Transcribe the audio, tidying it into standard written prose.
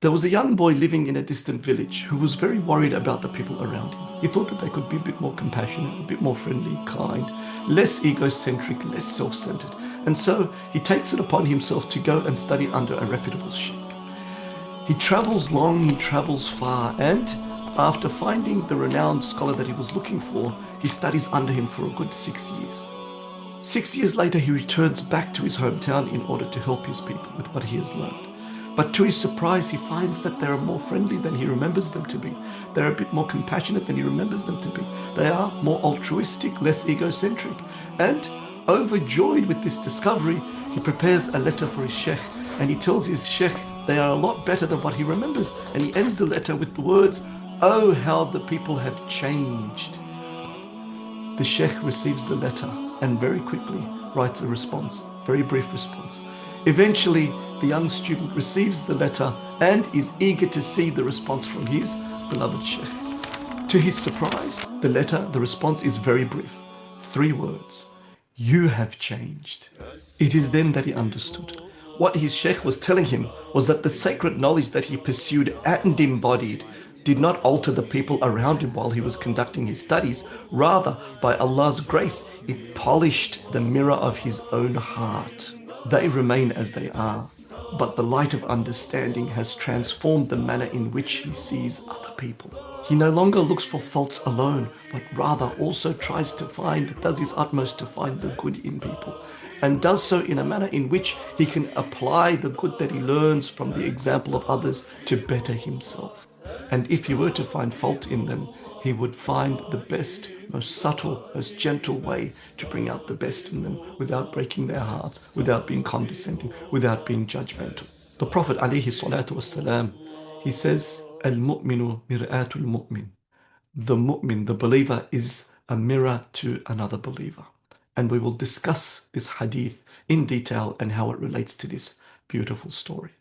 There was a young boy living in a distant village who was very worried about the people around him. He thought that they could be a bit more compassionate, a bit more friendly, kind, less egocentric, less self-centered. And so he takes it upon himself to go and study under a reputable sheikh. He travels long, he travels far, and after finding the renowned scholar that he was looking for, he studies under him for a good 6 years. 6 years later, he returns back to his hometown in order to help his people with what he has learned. But to his surprise, he finds that they are more friendly than he remembers them to be. They're a bit more compassionate than he remembers them to be. They are more altruistic, less egocentric. And overjoyed with this discovery, he prepares a letter for his sheikh, and he tells his sheikh they are a lot better than what he remembers. And he ends the letter with the words, "Oh, how the people have changed." The sheikh receives the letter and very quickly writes a response, very brief response. Eventually, the young student receives the letter and is eager to see the response from his beloved sheikh. To his surprise, the response is very brief. 3 words: "You have changed." It is then that he understood. What his sheikh was telling him was that the sacred knowledge that he pursued and embodied did not alter the people around him while he was conducting his studies. Rather, by Allah's grace, it polished the mirror of his own heart. They remain as they are, but the light of understanding has transformed the manner in which he sees other people. He no longer looks for faults alone, but rather also does his utmost to find the good in people, and does so in a manner in which he can apply the good that he learns from the example of others to better himself. And if he were to find fault in them, he would find the best, most subtle, most gentle way to bring out the best in them without breaking their hearts, without being condescending, without being judgmental. The Prophet ﷺ, he says, "Al-Mu'minu mir'atul mu'min." The mu'min, the believer, is a mirror to another believer. And we will discuss this hadith in detail and how it relates to this beautiful story.